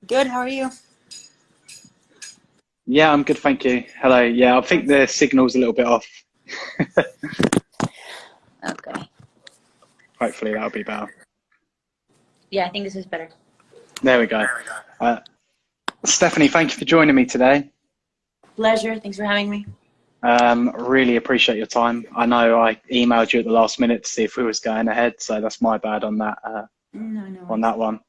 Good, how are you? Yeah, I'm good, thank you. Hello. Yeah, I think the signal's a little bit off. Okay. Hopefully that'll be better. Yeah, I think this is better. There we go. Uh, Stephanie, thank you for joining me today. Pleasure. Thanks for having me. Really appreciate your time. I know I emailed you at the last minute to see if we was going ahead, so that's my bad on that No, no on worries. that one.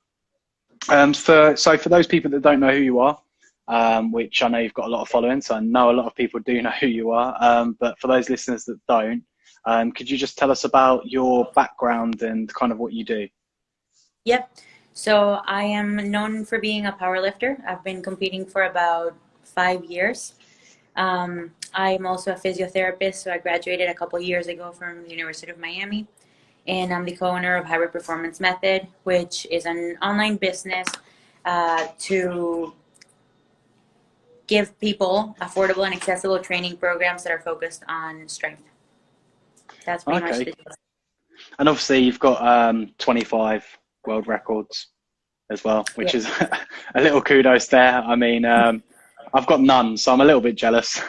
For those people that don't know who you are, which I know you've got a lot of following, so I know a lot of people do know who you are. But for those listeners that don't, could you just tell us about your background and kind of what you do? Yep. So I am known for being a powerlifter. I've been competing for about 5 years. I'm also a physiotherapist, so I graduated a couple years ago from the University of Miami. And I'm the co-owner of Hybrid Performance Method, which is an online business to give people affordable and accessible training programs that are focused on strength. That's pretty much Okay. the And obviously you've got 25 world records as well, which yeah. is a little kudos there. I mean, I've got none, so I'm a little bit jealous.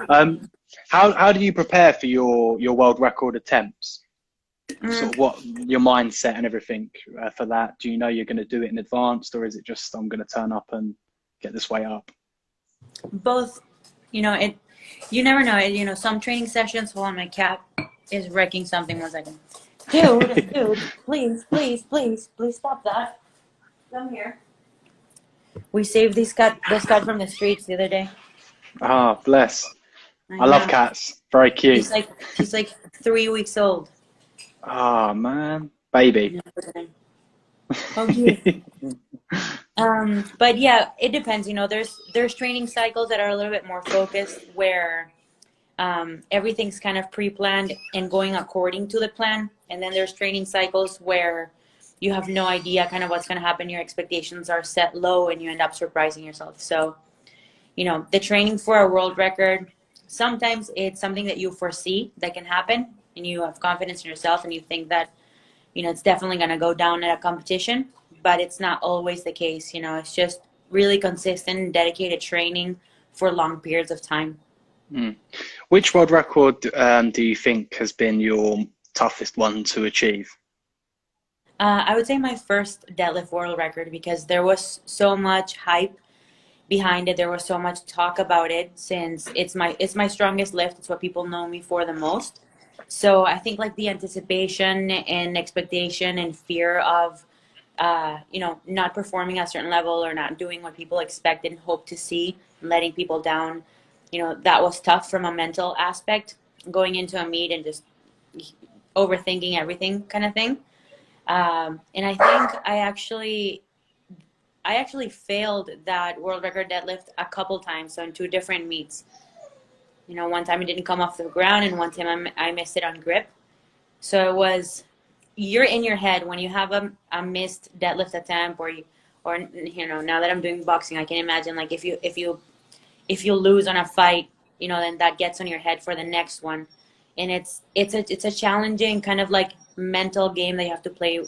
um, how do you prepare for your world record attempts? Sort of Mm, what your mindset and everything for that? Do you know you're going to do it in advance, or is it just I'm going to turn up and get this way up? both, it. You never know. Some training sessions. Hold on, my cat is wrecking something. 1 second. Dude, please stop that. Come here. We saved this cat from the streets the other day. Ah, bless. I I love know. cats. Very cute. She's like 3 weeks old. Ah, man, baby. No, oh, cute. But yeah, it depends. There's training cycles that are a little bit more focused where everything's kind of pre-planned and going according to the plan. And then there's training cycles where you have no idea kind of what's going to happen. Your expectations are set low and you end up surprising yourself. So, the training for a world record, sometimes it's something that you foresee that can happen and you have confidence in yourself and you think that, it's definitely going to go down at a competition, but it's not always the case. It's just really consistent and dedicated training for long periods of time. Mm. Which world record do you think has been your toughest one to achieve? I would say my first deadlift world record because there was so much hype behind it. There was so much talk about it since it's my strongest lift. It's what people know me for the most. So I think like the anticipation and expectation and fear of not performing at a certain level or not doing what people expect and hope to see, letting people down, that was tough from a mental aspect, going into a meet and just overthinking everything kind of thing. And I think I actually failed that world record deadlift a couple times, so in two different meets. One time it didn't come off the ground, and one time I missed it on grip. So it was you're in your head when you have a missed deadlift attempt, or now that I'm doing boxing, I can imagine like if you lose on a fight, then that gets on your head for the next one, and it's a challenging kind of like mental game that you have to play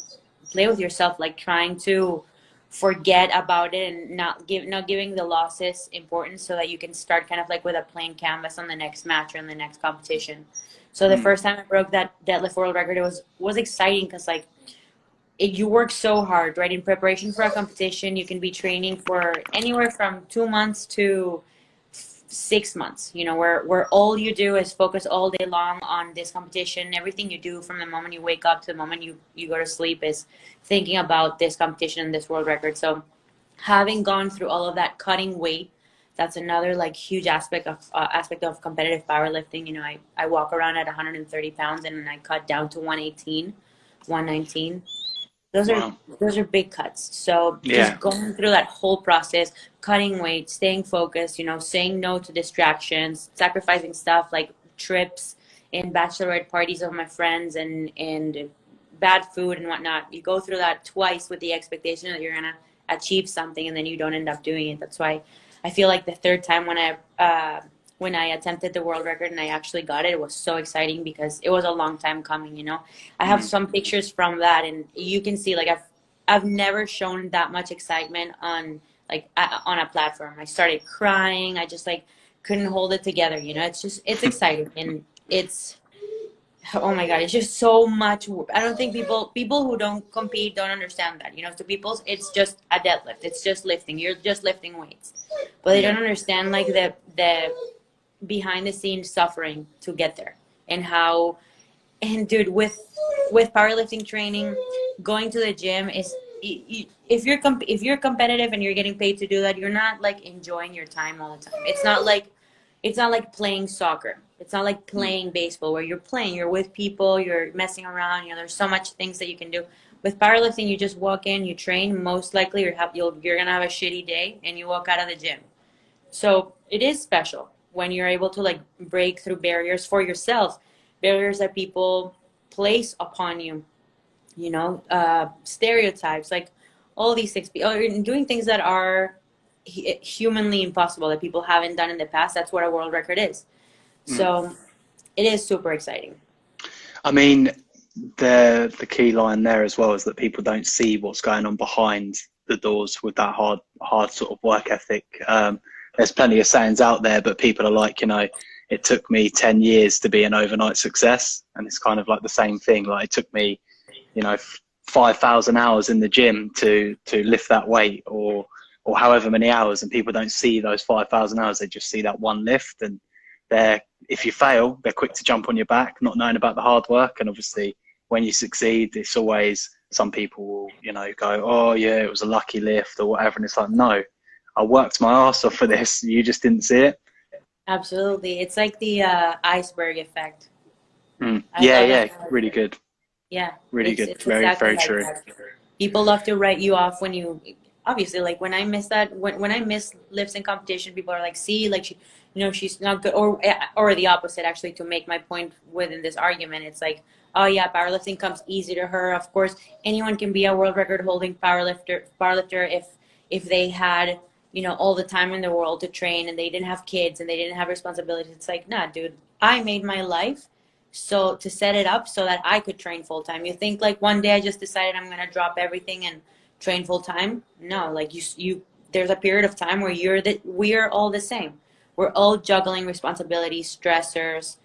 with yourself, like trying to forget about it and not giving the losses importance so that you can start kind of like with a plain canvas on the next match or on the next competition. So the Mm. first time I broke that deadlift world record, it was exciting because like you work so hard, right? In preparation for a competition, you can be training for anywhere from 2 months to 6 months, where all you do is focus all day long on this competition. Everything you do from the moment you wake up to the moment you go to sleep is thinking about this competition and this world record. So having gone through all of that, cutting weight, that's another like huge aspect of competitive powerlifting. I walk around at 130 pounds and I cut down to 118, 119. those are Wow. those are big cuts. So Yeah. just going through that whole process, cutting weight, staying focused, saying no to distractions, sacrificing stuff like trips and bachelorette parties of my friends and bad food and whatnot. You go through that twice with the expectation that you're gonna achieve something and then you don't end up doing it. That's why I feel like the third time when I attempted the world record and I actually got it, it was so exciting because it was a long time coming. I have Mm. some pictures from that, and you can see like I've never shown that much excitement on like on a platform. I started crying. I just like couldn't hold it together. You know, it's exciting, and it's, oh my God, it's just so much. I don't think people who don't compete don't understand that. You know, to people, it's just a deadlift. It's just lifting. You're just lifting weights, but they Yeah. don't understand like the behind the scenes suffering to get there, and how. And dude, with powerlifting training, going to the gym is, if you're competitive and you're getting paid to do that, you're not like enjoying your time all the time. It's not like playing soccer. It's not like Mm. playing baseball where you're with people, you're messing around. You know, there's so much things that you can do. With powerlifting, you just walk in, you train. Most likely, you're gonna have a shitty day, and you walk out of the gym. So it is special when you're able to like break through barriers for yourself, barriers that people place upon you, you know, stereotypes, like all these things, or doing things that are humanly impossible that people haven't done in the past. That's what a world record is. Mm. So it is super exciting. I mean, the key line there as well is that people don't see what's going on behind the doors with that hard sort of work ethic. There's plenty of sayings out there, but people are like, you know, it took me 10 years to be an overnight success. And it's kind of like the same thing. Like it took me, you know, 5,000 hours in the gym to lift that weight, or however many hours, and people don't see those 5,000 hours. They just see that one lift, and if you fail, they're quick to jump on your back, not knowing about the hard work. And obviously when you succeed, it's always, some people will, you know, go, oh yeah, it was a lucky lift or whatever. And it's like, no, I worked my ass off for this. You just didn't see it. Absolutely. It's like the iceberg effect. Mm. I Yeah, love yeah, it. really good. Yeah, Really good. it's Very, exactly very like true. that. People love to write you off when you, obviously, like when I miss that, when I miss lifts in competition, people are like, see, like she, you know, she's not good, or the opposite. Actually, to make my point within this argument, it's like, oh yeah, powerlifting comes easy to her. Of course, anyone can be a world record holding powerlifter if they had, you know, all the time in the world to train, and they didn't have kids and they didn't have responsibilities. It's like, nah, dude, I made my life so to set it up so that I could train full time. You think like one day I just decided I'm gonna drop everything and train full time? No, like you there's a period of time where we're all the same. We're all juggling responsibilities, stressors,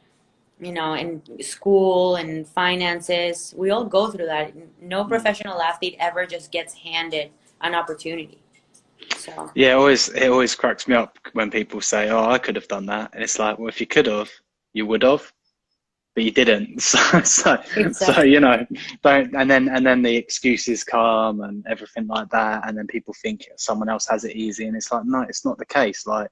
you know, and school and finances. We all go through that. No Mm. professional athlete ever just gets handed an opportunity. So Yeah, it always cracks me up when people say, oh, I could have done that. And it's like, well, if you could have, you would have, but you didn't. So exactly. you know, don't. And then the excuses come and everything like that, and then people think someone else has it easy, and it's like, no, it's not the case. Like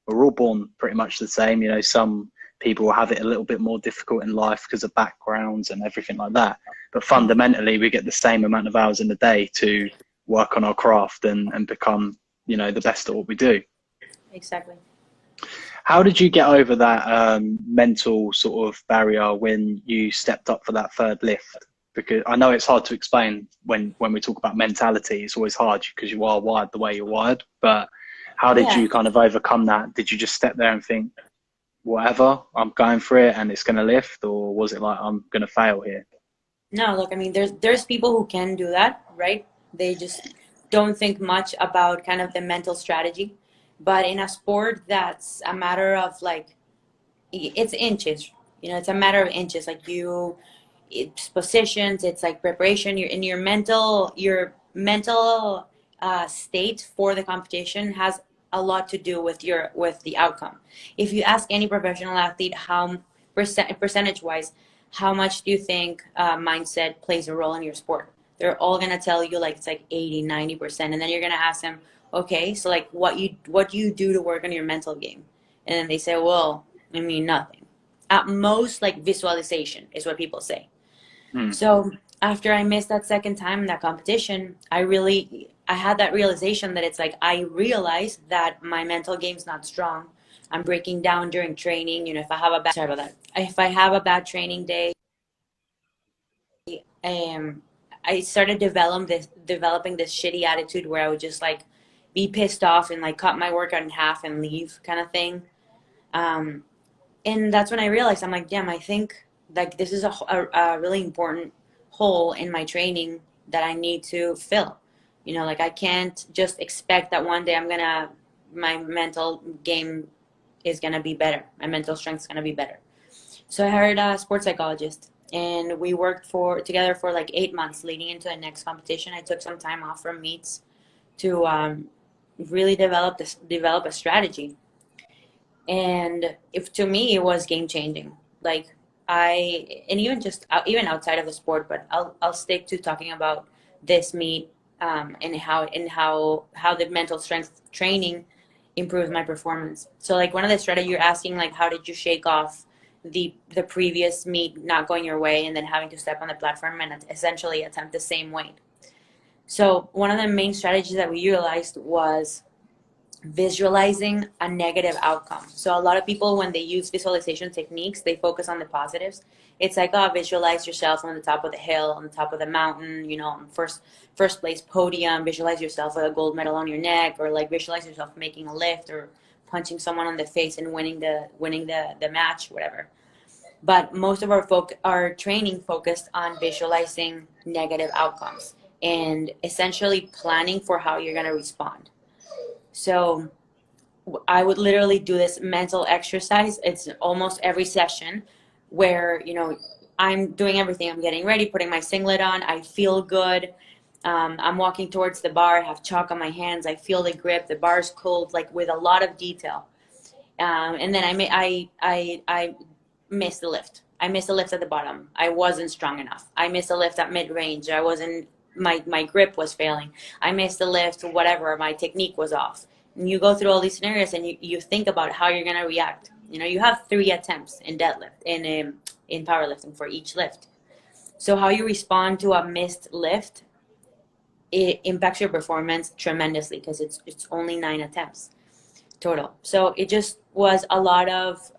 we're all born pretty much the same. You know, some people will have it a little bit more difficult in life because of backgrounds and everything like that, but fundamentally we get the same amount of hours in the day to work on our craft and become, you know, the best at what we do. Exactly. How did you get over that mental sort of barrier when you stepped up for that third lift? Because I know it's hard to explain when we talk about mentality. It's always hard because you are wired the way you're wired. But how did Yeah. you kind of overcome that? Did you just step there and think, whatever, I'm going for it and it's going to lift? Or was it like, I'm going to fail here? No, look, I mean, there's people who can do that, right? They just don't think much about kind of the mental strategy. But in a sport that's a matter of like, it's inches, you know, it's a matter of inches. Like it's positions, it's like preparation. You're in your mental state for the competition has a lot to do with the outcome. If you ask any professional athlete how percentage wise, how much do you think mindset plays a role in your sport? They're all gonna tell you like it's like 80-90%, and then you're gonna ask them, okay, so like what do you do to work on your mental game? And then they say, well, I mean, nothing. At most, like visualization is what people say. Hmm. So after I missed that second time in that competition, I had that realization that it's like I realized that my mental game's not strong. I'm breaking down during training. You know, if I have a bad, sorry about that. If I have a bad training day, um, I started developing this shitty attitude where I would just like be pissed off and like cut my workout in half and leave, kind of thing. Um, and that's when I realized I'm like, damn, I think like this is a really important hole in my training that I need to fill. You know, like I can't just expect that one day my mental game is gonna be better. My mental strength is gonna be better. So I hired a sports psychologist, and we worked together for like 8 months leading into the next competition. I took some time off from meets to really develop a strategy. And if to me it was game changing. Like and even just even outside of the sport, but I'll stick to talking about this meet, and how the mental strength training improves my performance. So like one of the strategies you're asking, like how did you shake off the previous meet not going your way and then having to step on the platform and essentially attempt the same weight. So one of the main strategies that we utilized was visualizing a negative outcome. So a lot of people, when they use visualization techniques, they focus on the positives. It's like, oh, visualize yourself on the top of the hill, on the top of the mountain, you know, on first place podium, visualize yourself with a gold medal on your neck, or like visualize yourself making a lift or punching someone on the face and winning the match, whatever. But most of our training focused on visualizing negative outcomes and essentially planning for how you're going to respond. So I would literally do this mental exercise. It's almost every session where, you know, I'm doing everything. I'm getting ready, putting my singlet on. I feel good. I'm walking towards the bar. I have chalk on my hands. I feel the grip. The bar's cold, like with a lot of detail. And then I missed the lift. I missed the lift at the bottom. I wasn't strong enough. I missed the lift at mid-range. My grip was failing. I missed the lift, whatever, my technique was off. And you go through all these scenarios and you think about how you're going to react. You know, you have 3 attempts in deadlift, in powerlifting for each lift. So how you respond to a missed lift, it impacts your performance tremendously because it's only 9 attempts total. So it just was a lot of,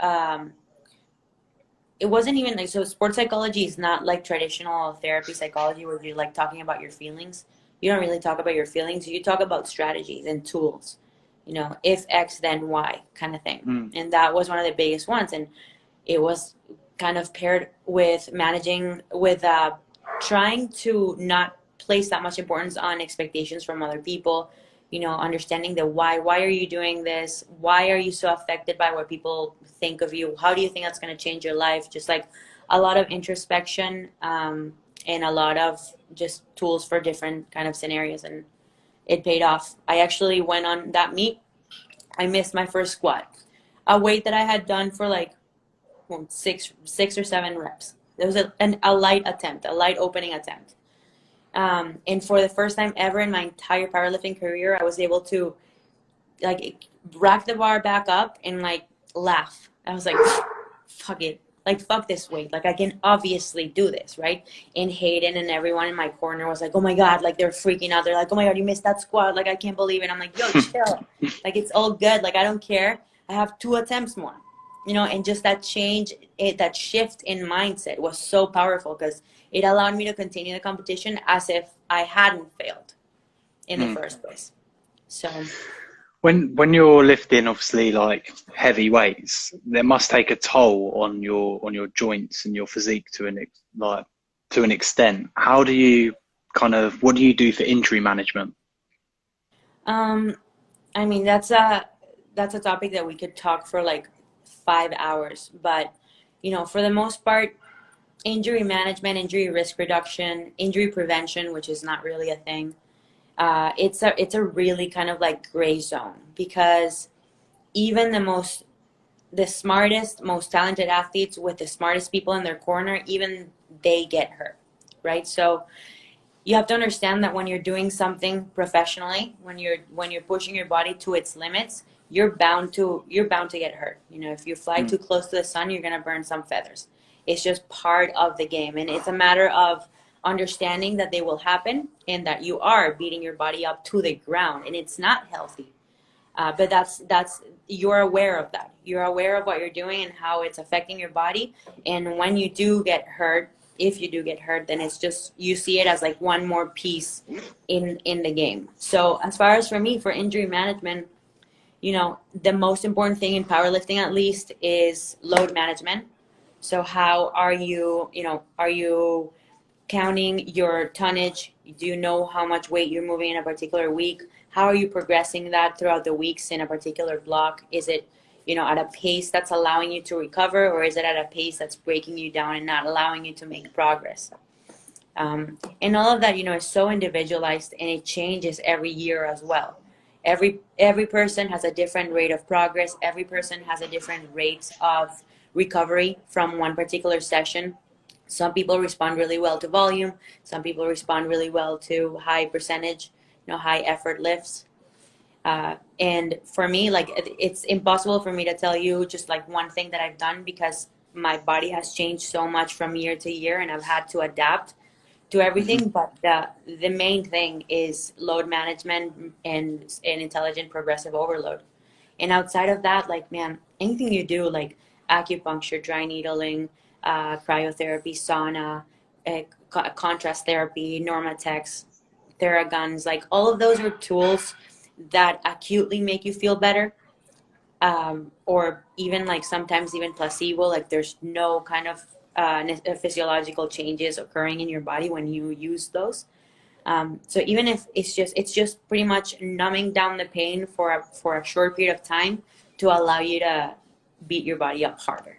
it wasn't even like, so sports psychology is not like traditional therapy psychology where you're like talking about your feelings. You don't really talk about your feelings. You talk about strategies and tools, you know, if X, then Y kind of thing. And that was one of the biggest ones. And it was kind of paired with trying to not place that much importance on expectations from other people, you know, understanding the why are you doing this? Why are you so affected by what people think of you? How do you think that's going to change your life? Just like a lot of introspection, and a lot of just tools for different kind of scenarios. And it paid off. I actually went on that meet. I missed my first squat, a weight that I had done for like six or 7 reps. It was a light attempt, a light opening attempt. And for the first time ever in my entire powerlifting career, I was able to like rack the bar back up and like laugh. I was like, fuck it. Like, fuck this weight. Like, I can obviously do this, right? And Hayden and everyone in my corner was like, oh my God, like they're freaking out. They're like, oh my God, you missed that squat. Like, I can't believe it. I'm like, yo, chill. Like, it's all good. Like, I don't care. I have 2 attempts more, you know, and just that change, that shift in mindset was so powerful because it allowed me to continue the competition as if I hadn't failed in the first place. So when you're lifting obviously like heavy weights, that must take a toll on your joints and your physique to an extent. How do you what do you do for injury management? I mean, that's a topic that we could talk for like 5 hours, but you know, for the most part, injury management, injury risk reduction, injury prevention, which is not really a thing, it's a really kind of like gray zone, because even the smartest, most talented athletes with the smartest people in their corner, even they get hurt, right? So you have to understand that when you're doing something professionally, when you're pushing your body to its limits, you're bound to get hurt. You know, if you fly too close to the sun, you're gonna burn some feathers. It's just part of the game, and it's a matter of understanding that they will happen and that you are beating your body up to the ground, and it's not healthy. But that's you're aware of that. You're aware of what you're doing and how it's affecting your body. And when you do get hurt, if you do get hurt, then it's just, you see it as like one more piece in the game. So as far as for me, for injury management, you know, the most important thing in powerlifting at least is load management. So how are you counting your tonnage? Do you know how much weight you're moving in a particular week? How are you progressing that throughout the weeks in a particular block? Is it, at a pace that's allowing you to recover, or is it at a pace that's breaking you down and not allowing you to make progress? And all of that, is so individualized, and it changes every year as well. Every person has a different rate of progress. Every person has a different rate of recovery from one particular session. Some people respond really well to volume. Some people respond really well to high percentage, high effort lifts. And for me, like, it's impossible for me to tell you just like one thing that I've done, because my body has changed so much from year to year, and I've had to adapt to everything. But the main thing is load management and intelligent progressive overload. And outside of that, like, man, anything you do, like acupuncture, dry needling, cryotherapy, sauna, contrast therapy, Normatex, Theraguns, like all of those are tools that acutely make you feel better. Or even like sometimes even placebo, like there's no kind of physiological changes occurring in your body when you use those. So even if it's just pretty much numbing down the pain for a short period of time to allow you to beat your body up harder.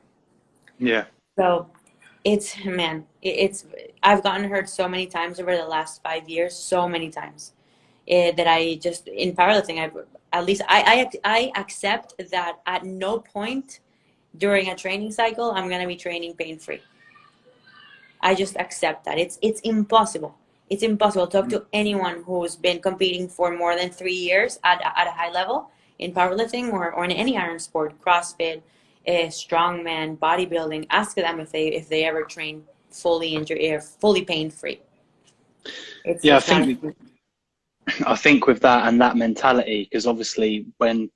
Yeah. So it's I've gotten hurt so many times over the last 5 years, so many times, that I just, in powerlifting, I accept that at no point during a training cycle I'm gonna be training pain free. I just accept that it's impossible. It's impossible. Talk to anyone who's been competing for more than 3 years at a high level in powerlifting or in any iron sport, CrossFit, strongman, bodybuilding. Ask them if they ever train fully injured or fully pain free. It's Yeah, just not. I think with that and that mentality, because obviously when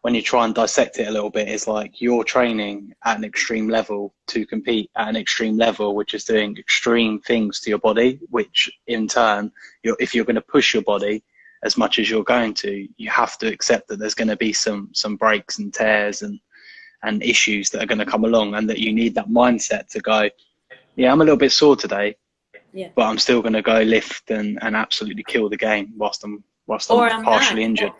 you try and dissect it a little bit, it's like you're training at an extreme level to compete at an extreme level, which is doing extreme things to your body, which in turn, if you're going to push your body as much as you're going to, you have to accept that there's going to be some breaks and tears and issues that are going to come along, and that you need that mindset to go, yeah, I'm a little bit sore today, Yeah. but I'm still going to go lift and absolutely kill the game whilst I'm I'm partially not, injured.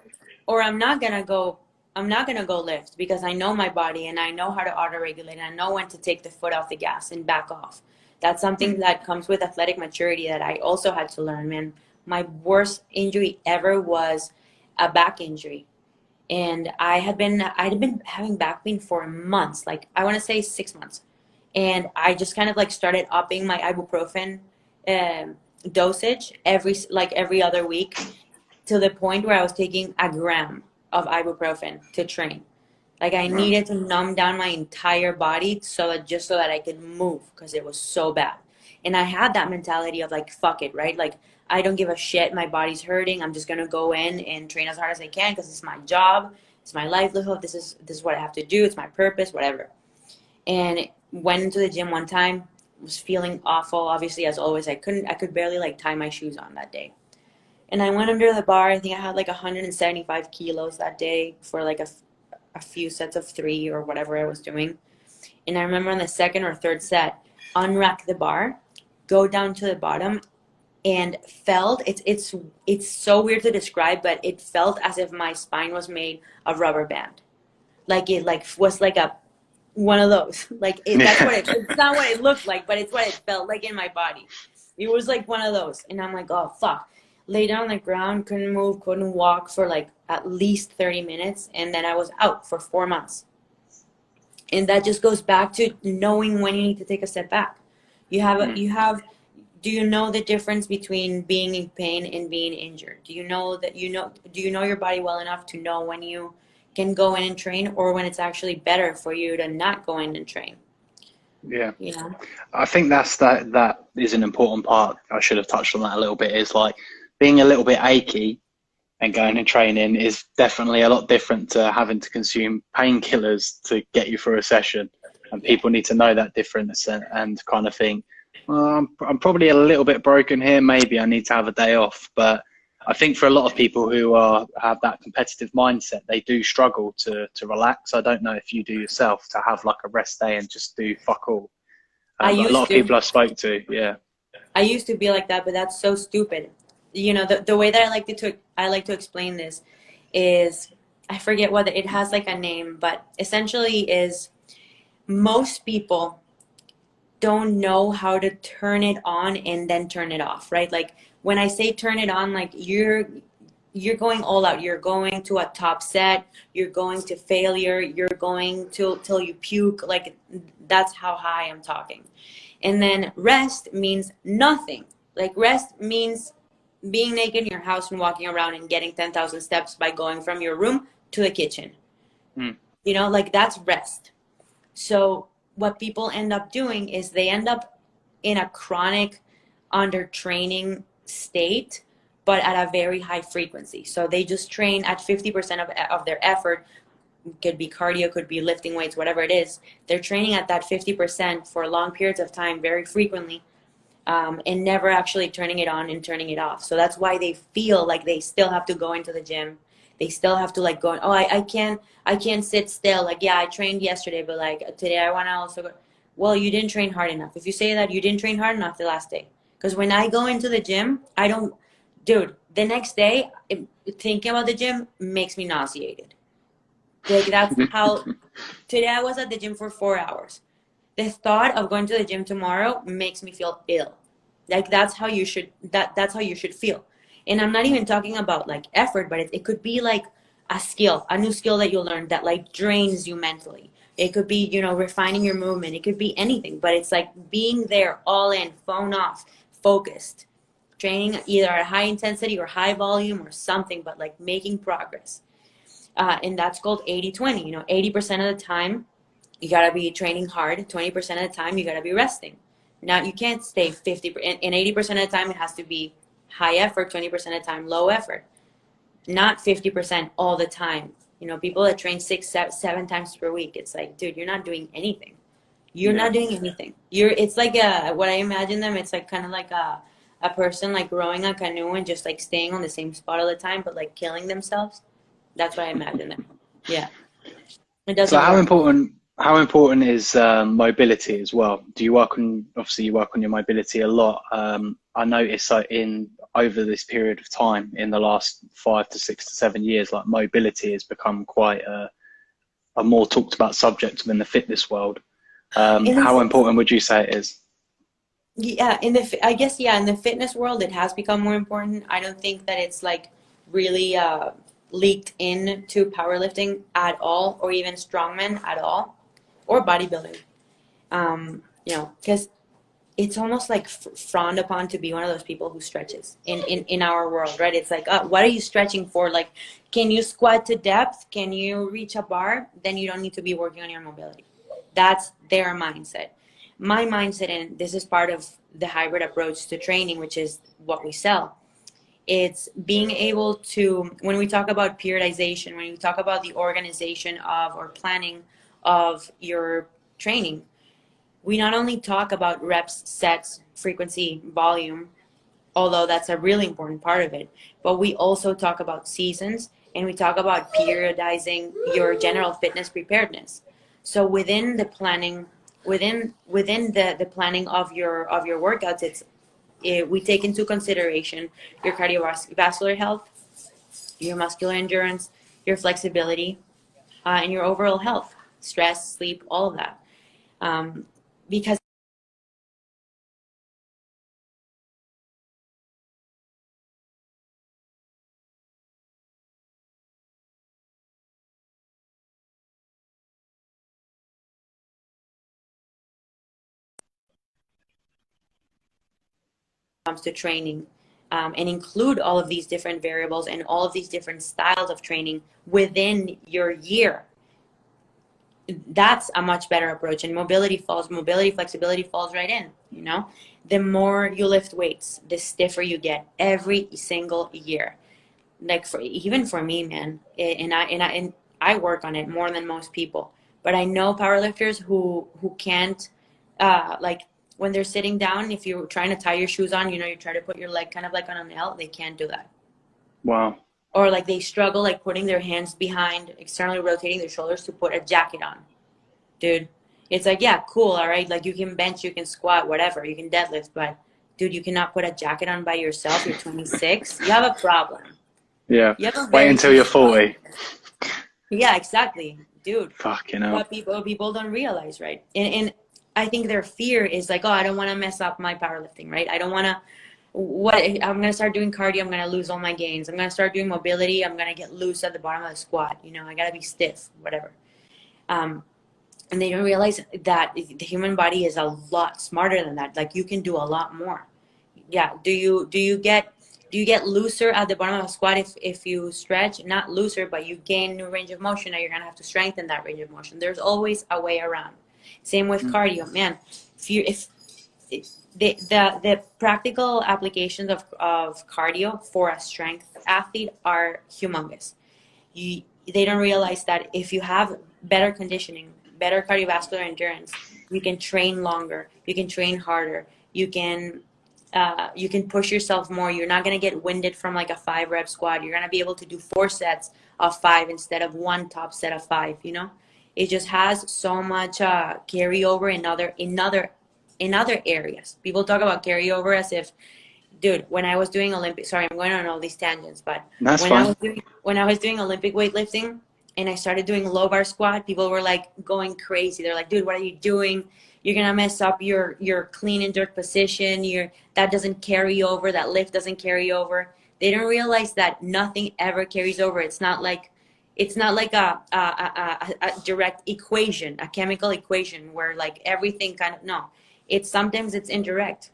or I'm not gonna go. I'm not gonna go lift because I know my body and I know how to auto-regulate. And I know when to take the foot off the gas and back off. That's something that comes with athletic maturity that I also had to learn, man. My worst injury ever was a back injury, and I had been having back pain for months, like I want to say 6 months, and I just kind of like started upping my ibuprofen dosage every other week, to the point where I was taking a gram of ibuprofen to train. Like I needed to numb down my entire body so that I could move, because it was so bad. And I had that mentality of like, fuck it, right? Like I don't give a shit. My body's hurting. I'm just gonna go in and train as hard as I can because it's my job, it's my livelihood. This is what I have to do. It's my purpose, whatever. And went into the gym one time, was feeling awful. Obviously, as always, I could barely like tie my shoes on that day. And I went under the bar. I think I had like 175 kilos that day for like a few sets of 3 or whatever I was doing. And I remember on the second or third set, unrack the bar, go down to the bottom, and felt it's so weird to describe, but it felt as if my spine was made of rubber band. Like it like was like a one of those. It's not what it looked like, but it's what it felt like in my body. It was like one of those. And I'm like, oh fuck. Lay down on the ground, couldn't move, couldn't walk for like at least 30 minutes, and then I was out for 4 months. And that just goes back to knowing when you need to take a step back. Do you know the difference between being in pain and being injured? Do you know your body well enough to know when you can go in and train, or when it's actually better for you to not go in and train? Yeah. You know? I think that is an important part. I should have touched on that a little bit. Is like being a little bit achy and going and training is definitely a lot different to having to consume painkillers to get you through a session. And people need to know that difference and kind of think, well, I'm probably a little bit broken here. Maybe I need to have a day off. But I think for a lot of people who have that competitive mindset, they do struggle to relax. I don't know if you do yourself, to have like a rest day and just do fuck all. I But a lot used of to. people I spoke to, yeah. I used to be like that, but that's so stupid. You know, the way that I like to explain this is, I forget what it has like a name, but essentially is most people don't know how to turn it on and then turn it off, right? Like when I say turn it on, like you're going all out. You're going to a top set, you're going to failure, you're going till you puke. Like that's how high I'm talking. And then rest means nothing. Like rest means being naked in your house and walking around and getting 10,000 steps by going from your room to the kitchen. Mm. You know, like that's rest. So what people end up doing is they end up in a chronic under training state, but at a very high frequency. So they just train at 50% of their effort. Could be cardio, could be lifting weights, whatever it is. They're training at that 50% for long periods of time, very frequently, and never actually turning it on and turning it off. So that's why they feel like they still have to go into the gym. They still have to like go, oh, I can't sit still. Like, yeah, I trained yesterday, but like today I want to also go. Well, you didn't train hard enough. If you say that, you didn't train hard enough the last day. Because when I go into the gym, I don't, dude, the next day, thinking about the gym makes me nauseated. Like that's how, today I was at the gym for 4 hours. The thought of going to the gym tomorrow makes me feel ill. Like that's how you should, that's how you should feel. And I'm not even talking about like effort, but it could be like a skill, a new skill that you learn that like drains you mentally. It could be, you know, refining your movement. It could be anything, but it's like being there all in, phone off, focused, training either at high intensity or high volume or something, but like making progress. And that's called 80-20. You know, 80% of the time you gotta be training hard. 20% of the time you gotta be resting. Now you can't stay 50 and 80% of the time it has to be high effort. 20% of the time low effort. Not 50% all the time. You know, people that train 6, 7 times per week. It's like, dude, you're not doing anything. You're Yeah. not doing anything. It's like what I imagine them. It's like kind of like a person like rowing a canoe and just like staying on the same spot all the time, but like killing themselves. That's what I imagine them. Yeah, it So doesn't work. how important is mobility as well? Do you work on, obviously you work on your mobility a lot. I noticed that in over this period of time in the last 5 to 6 to 7 years, like mobility has become quite a more talked about subject within the fitness world. In How the, important would you say it is? yeah, I guess yeah, in the fitness world, it has become more important. I don't think that it's like really leaked into powerlifting at all, or even strongman at all, or bodybuilding. You know, because it's almost like frowned upon to be one of those people who stretches in our world, right? It's like, what are you stretching for? Like, can you squat to depth? Can you reach a bar? Then you don't need to be working on your mobility. That's their mindset. My mindset, and this is part of the hybrid approach to training, which is what we sell. It's being able to, when we talk about periodization, when we talk about the organization of or planning of your training, we not only talk about reps, sets, frequency, volume, although that's a really important part of it, but we also talk about seasons and we talk about periodizing your general fitness preparedness. So within the planning, within the planning of your workouts, we take into consideration your cardiovascular health, your muscular endurance, your flexibility, and your overall health, stress, sleep, all of that. Because comes to training, and include all of these different variables and all of these different styles of training within your year. That's a much better approach. And mobility, flexibility falls right in. You know, the more you lift weights, the stiffer you get every single year. Like even for me, man, and I work on it more than most people. But I know powerlifters who can't, like when they're sitting down, if you're trying to tie your shoes on, you know, you try to put your leg kind of like on a nail, they can't do that. Wow. Or like they struggle like putting their hands behind, externally rotating their shoulders to put a jacket on. Dude, it's like, yeah, cool, all right, like you can bench, you can squat, whatever, you can deadlift, but dude, you cannot put a jacket on by yourself. You're 26. You have a problem. Yeah. You have a Wait very until you're serious problem. 40. Yeah, exactly, dude. Fucking hell. What people don't realize, right? And I think their fear is like, oh, I don't want to mess up my powerlifting, right? I don't want to. What I'm gonna start doing cardio, I'm gonna lose all my gains. I'm gonna start doing mobility, I'm gonna get loose at the bottom of the squat. You know, I gotta be stiff, whatever. And they don't realize that the human body is a lot smarter than that. Like you can do a lot more. Yeah. Do you get looser at the bottom of a squat if you stretch? Not looser, but you gain new range of motion. Now you're gonna have to strengthen that range of motion. There's always a way around. Same with cardio, man. If the practical applications of cardio for a strength athlete are humongous. They don't realize that if you have better conditioning, better cardiovascular endurance, you can train longer, you can train harder, you can push yourself more. You're not going to get winded from like a 5 rep squat. You're going to be able to do 4 sets of 5 instead of one top set of 5. It just has so much carryover in other areas. People talk about carryover as if, dude, when I was doing Olympic, sorry, I'm going on all these tangents, but That's when I fine. was doing Olympic weightlifting and I started doing low bar squat, people were like going crazy. They're like, dude, what are you doing? You're gonna mess up your clean and jerk position. That doesn't carry over. That lift doesn't carry over. They don't realize that nothing ever carries over. It's not like a direct equation, a chemical equation where like everything kind of no. Sometimes it's indirect.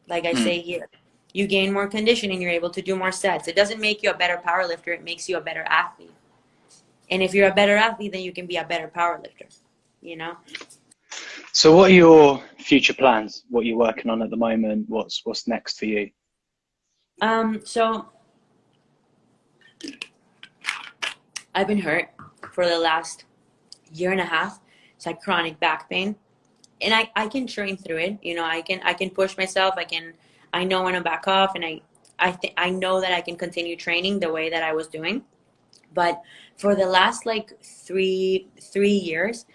Like I say here, you gain more conditioning, you're able to do more sets. It doesn't make you a better power lifter, it makes you a better athlete. And if you're a better athlete, then you can be a better power lifter, you know? So what are your future plans? What are you working on at the moment? What's next for you? So I've been hurt for the last year and a half. It's like chronic back pain. And I can train through it. I can push myself. I know when to back off, and I know that I can continue training the way that I was doing. But for the last like three years,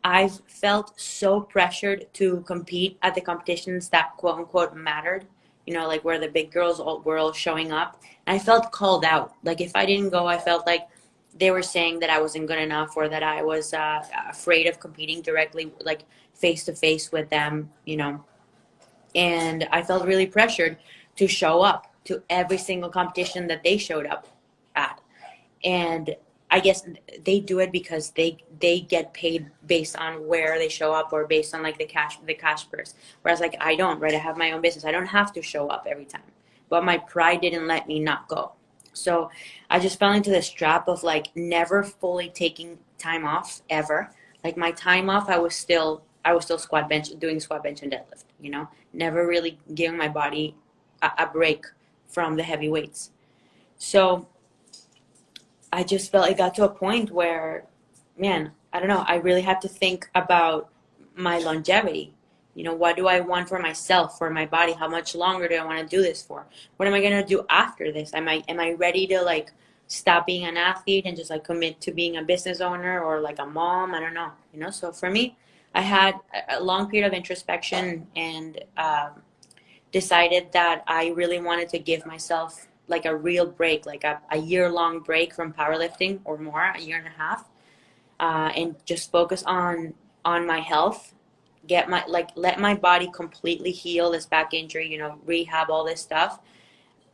I've felt so pressured to compete at the competitions that quote unquote mattered. Like where the big girls were all showing up. And I felt called out. Like if I didn't go, I felt like they were saying that I wasn't good enough, or that I was afraid of competing directly, like face to face with them. And I felt really pressured to show up to every single competition that they showed up at. And I guess they do it because they get paid based on where they show up, or based on like the cash purse. Whereas like I don't, right? I have my own business. I don't have to show up every time. But my pride didn't let me not go. So I just fell into this trap of like never fully taking time off ever. Like my time off, I was still doing squat bench and deadlift. Never really giving my body a break from the heavy weights. So I just felt it got to a point where, man, I don't know. I really had to think about my longevity. What do I want for myself, for my body? How much longer do I want to do this for? What am I going to do after this? Am I ready to like stop being an athlete and just like commit to being a business owner, or like a mom? I don't know. So for me, I had a long period of introspection, and decided that I really wanted to give myself like a real break, like a year-long break from powerlifting, or more, a year and a half, and just focus on my health, let my body completely heal this back injury, rehab all this stuff,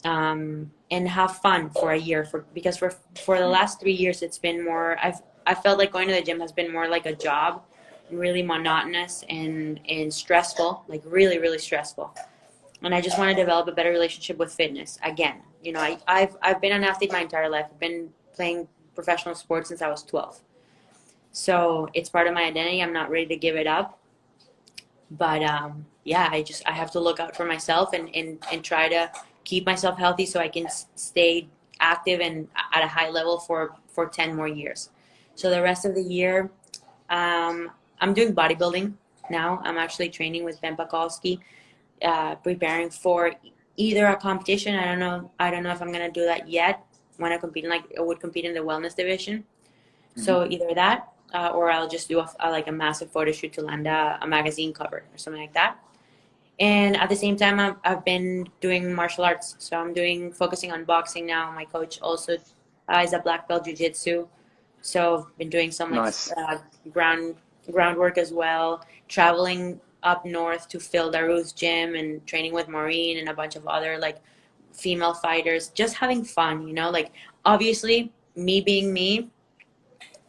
and have fun for a year. Because for the last 3 years, it's been more. I felt like going to the gym has been more like a job, and really monotonous and stressful, like really really stressful. And I just want to develop a better relationship with fitness again. I've been an athlete my entire life. I've been playing professional sports since I was 12. So it's part of my identity. I'm not ready to give it up. But yeah, I have to look out for myself, and try to keep myself healthy so I can stay active and at a high level for 10 more years. So the rest of the year, I'm doing bodybuilding now. I'm actually training with Ben Pakulski, preparing for either a competition. I don't know if I'm gonna do that yet. When I would compete in the wellness division. So either that, or I'll just do a massive photo shoot to land a magazine cover or something like that. And at the same time, I've been doing martial arts. So I'm focusing on boxing now. My coach also is a black belt jiu-jitsu. So I've been doing some like Nice. ground groundwork as well. Traveling up north to Phil Daru's gym and training with Maureen and a bunch of other like female fighters. Just having fun, you know. Like obviously, me being me,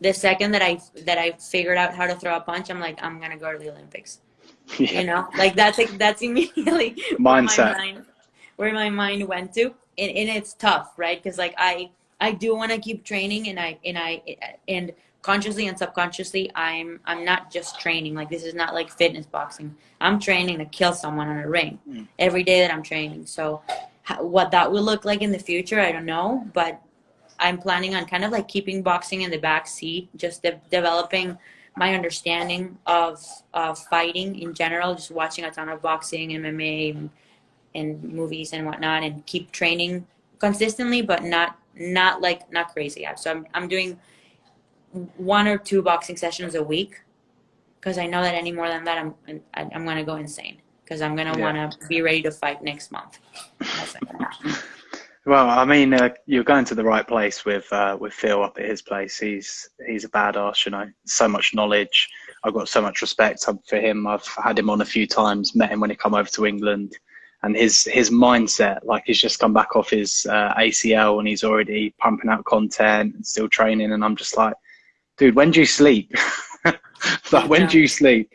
the second that I figured out how to throw a punch, I'm like, I'm gonna go to the Olympics. Yeah. You know, like that's immediately Mindset. where my mind went to, and it's tough, right? Because like I do want to keep training, and consciously and subconsciously, I'm not just training. Like this is not like fitness boxing. I'm training to kill someone on a ring every day that I'm training. So what that will look like in the future, I don't know, but I'm planning on kind of like keeping boxing in the back seat, just developing my understanding of fighting in general, just watching a ton of boxing, MMA, and movies and whatnot, and keep training consistently, but not crazy. So I'm doing 1 or 2 boxing sessions a week because I know that any more than that, I'm gonna go insane because I'm gonna Yeah. want to be ready to fight next month. That's not gonna happen. Well, I mean, you're going to the right place with Phil up at his place. He's a badass, you know. So much knowledge. I've got so much respect for him. I've had him on a few times. Met him when he come over to England, and his mindset, like he's just come back off his ACL and he's already pumping out content and still training. And I'm just like, dude, when do you sleep? Like, when do you sleep?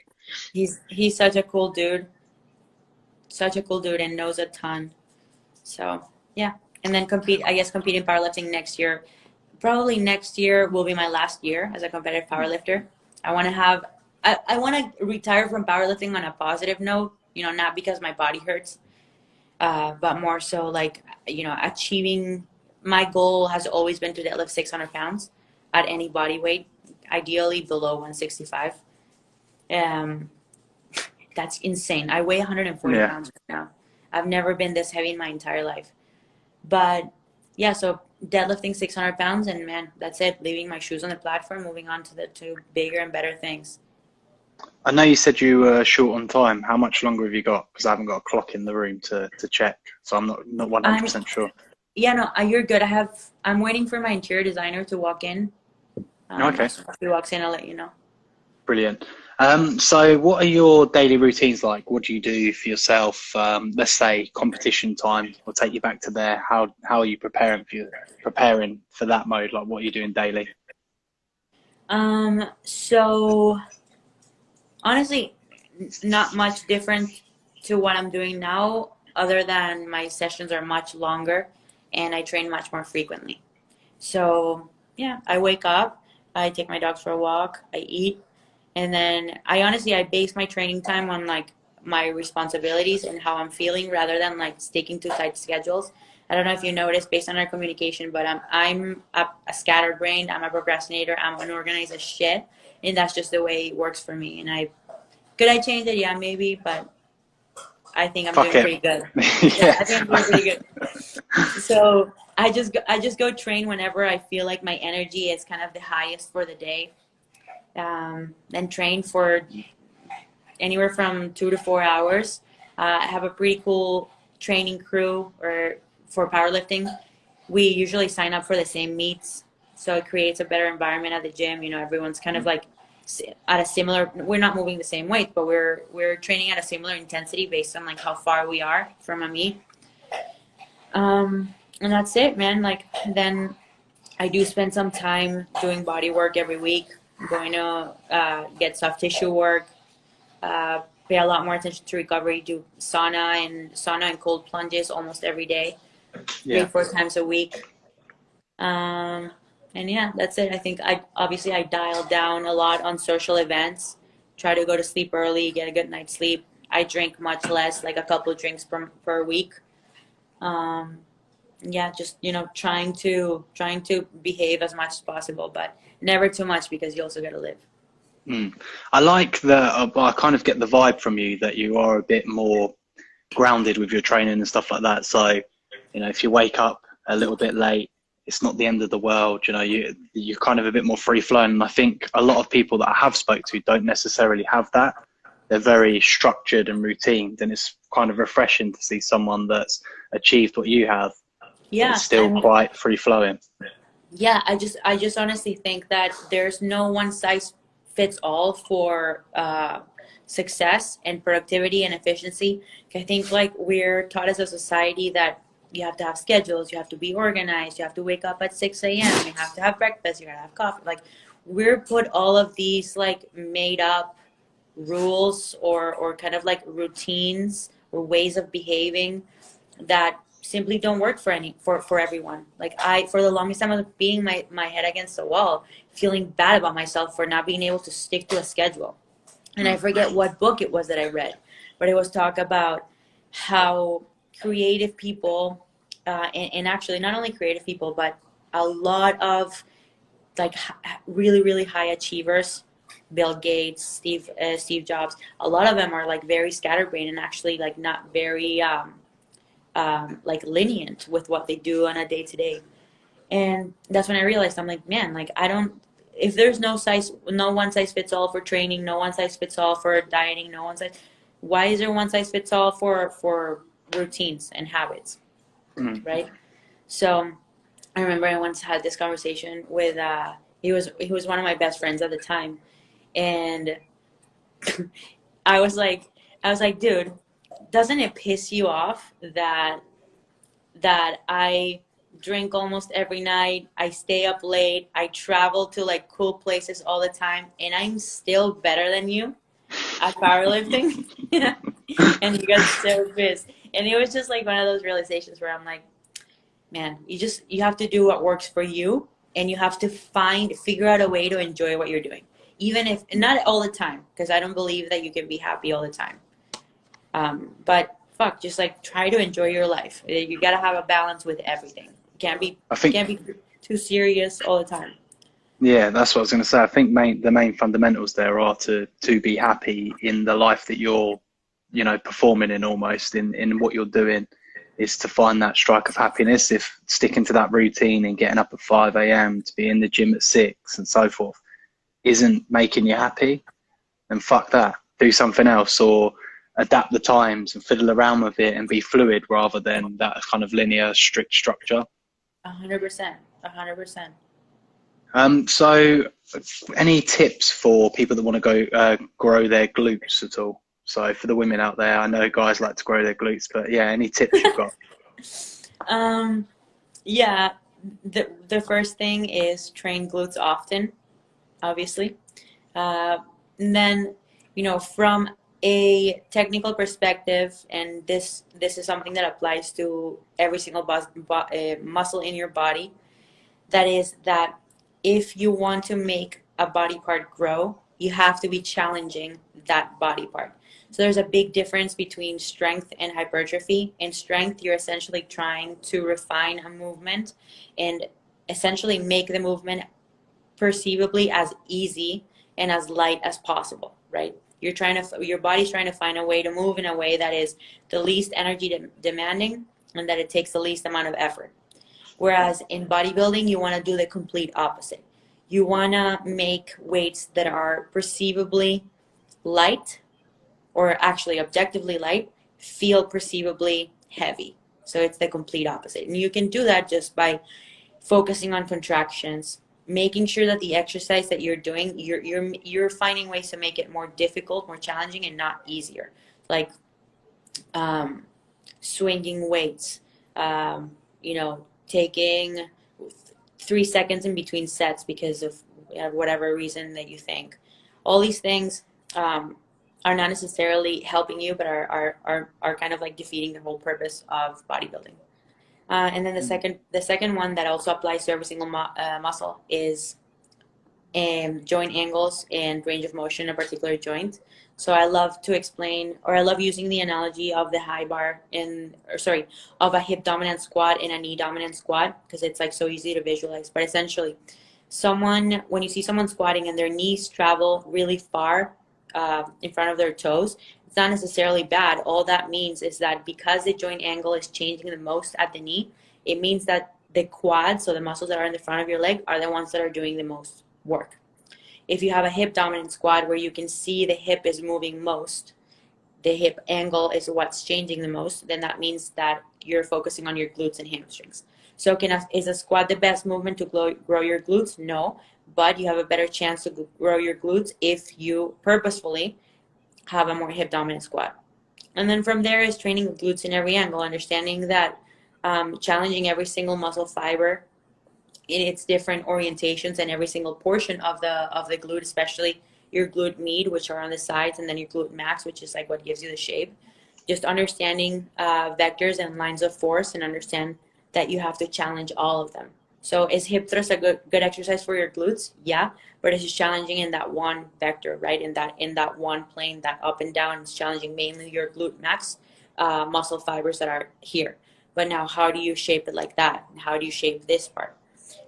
He's such a cool dude. Such a cool dude and knows a ton. So yeah. And then compete in powerlifting next year. Probably next year will be my last year as a competitive powerlifter. I want to retire from powerlifting on a positive note, you know, not because my body hurts, but more so like, you know, achieving. My goal has always been to deadlift 600 pounds at any body weight, ideally below 165. That's insane. I weigh 140 Yeah. pounds right now. I've never been this heavy in my entire life. But yeah, so deadlifting 600 pounds, and man, that's it. Leaving my shoes on the platform, moving on to bigger and better things. I know you said you were short on time. How much longer have you got? Because I haven't got a clock in the room to check, so I'm not 100% sure. Yeah, no, you're good. I'm waiting for my interior designer to walk in. Okay. So if he walks in, I'll let you know. Brilliant. So what are your daily routines like? What do you do for yourself? Let's say competition time. We'll take you back to there. How are you preparing for that mode? Like, what are you doing daily? So honestly, not much different to what I'm doing now, other than my sessions are much longer and I train much more frequently. So yeah, I wake up, I take my dogs for a walk, I eat, and then I base my training time on like my responsibilities and how I'm feeling rather than like sticking to tight schedules. I don't know if you noticed based on our communication, but I'm a scatterbrained, I'm a procrastinator, I'm unorganized as shit, and that's just the way it works for me. And could I change it? Yeah, maybe, but I think I'm doing pretty good. Yeah, I think I'm doing pretty good. So I just go train whenever I feel like my energy is kind of the highest for the day. And train for anywhere from 2 to 4 hours. I have a pretty cool training crew for powerlifting. We usually sign up for the same meets, so it creates a better environment at the gym. You know, everyone's kind of like at a similar. We're not moving the same weight, but we're training at a similar intensity based on like how far we are from a meet. And that's it, man. Like then I do spend some time doing body work every week. I'm going to get soft tissue work, pay a lot more attention to recovery, do sauna and cold plunges almost every day, 3-4 times a week. And yeah, that's it. I think I dialed down a lot on social events, try to go to sleep early, get a good night's sleep. I drink much less, like a couple of drinks per week. Yeah, just, you know, trying to behave as much as possible, but never too much because you also got to live. I like I kind of get the vibe from you that you are a bit more grounded with your training and stuff like that. So, you know, if you wake up a little bit late, it's not the end of the world. You know, you're kind of a bit more free flowing. And I think a lot of people that I have spoke to don't necessarily have that. they're very structured and routine, and it's kind of refreshing to see someone that's achieved what you have, but Yeah, it's still quite free flowing. yeah, I just honestly think that there's no one size fits all for success and productivity and efficiency. I think like we're taught as a society that you have to have schedules, you have to be organized, you have to wake up at 6 a.m., you have to have breakfast, you gotta have coffee. Like we're put all of these like made up rules or kind of like routines or ways of behaving that simply don't work for everyone. Like I, for the longest time, I was beating my head against the wall, feeling bad about myself for not being able to stick to a schedule. And I forget what book it was that I read, but it was talk about how creative people, and actually not only creative people, but a lot of like really really high achievers, Bill Gates, Steve Jobs, a lot of them are like very scatterbrained and actually like not very like lenient with what they do on a day to day. And that's when I realized I'm like, man, like I don't. If there's no one size fits all for training, no one size fits all for dieting, no one size. Why is there one size fits all for routines and habits, Mm. right? So I remember I once had this conversation with he was one of my best friends at the time, and I was like dude, doesn't it piss you off that I drink almost every night, I stay up late, I travel to like cool places all the time, and I'm still better than you at powerlifting? And he got so pissed. And it was just like one of those realizations where I'm like, man, you have to do what works for you, and you have to figure out a way to enjoy what you're doing. Even if not all the time, because I don't believe that you can be happy all the time. But fuck, just like try to enjoy your life. You gotta have a balance with everything. Can't be I think, can't be too serious all the time. yeah, that's what I was going to say. I think the main fundamentals there are to be happy in the life that you're, performing in, almost in what you're doing, is to find that strike of happiness. If sticking to that routine and getting up at 5 a.m. to be in the gym at 6 and so forth isn't making you happy, then fuck that. Do something else, or adapt the times and fiddle around with it and be fluid rather than that kind of linear, strict structure. 100%. 100%. So any tips for people that want to go grow their glutes at all? So for the women out there, I know guys like to grow their glutes, but yeah, any tips you've got? Yeah, the first thing is train glutes often, obviously. And then, from a technical perspective, and this is something that applies to every single muscle in your body, that is that if you want to make a body part grow, you have to be challenging that body part. So there's a big difference between strength and hypertrophy. In strength, you're essentially trying to refine a movement and essentially make the movement perceivably as easy and as light as possible, right? Your body's trying to find a way to move in a way that is the least energy demanding and that it takes the least amount of effort. Whereas in bodybuilding, you want to do the complete opposite. You want to make weights that are perceivably light, or actually objectively light, feel perceivably heavy. So it's the complete opposite. And you can do that just by focusing on contractions, making sure that the exercise that you're doing, you're finding ways to make it more difficult, more challenging, and not easier. Like swinging weights, taking 3 seconds in between sets because of whatever reason that you think. All these things are not necessarily helping you, but are kind of like defeating the whole purpose of bodybuilding. And then the second one that also applies to every single muscle is joint angles and range of motion in a particular joint. So I love to explain, or I love using the analogy of the high bar of a hip dominant squat and a knee dominant squat, because it's like so easy to visualize. But essentially, when you see someone squatting and their knees travel really far in front of their toes, it's not necessarily bad. All that means is that because the joint angle is changing the most at the knee, it means that the quads, so the muscles that are in the front of your leg, are the ones that are doing the most work. If you have a hip dominant squat where you can see the hip is moving most, the hip angle is what's changing the most, then that means that you're focusing on your glutes and hamstrings. So is a squat the best movement to grow your glutes? No, but you have a better chance to grow your glutes if you purposefully have a more hip dominant squat. And then from there is training glutes in every angle, understanding that challenging every single muscle fiber in its different orientations and every single portion of the glute, especially your glute med, which are on the sides, and then your glute max, which is like what gives you the shape. Just understanding vectors and lines of force, and understand that you have to challenge all of them. So is hip thrust a good exercise for your glutes? Yeah, but it's just challenging in that one vector, right? In that one plane, that up and down. It's challenging mainly your glute max muscle fibers that are here. But now, how do you shape it like that? How do you shape this part?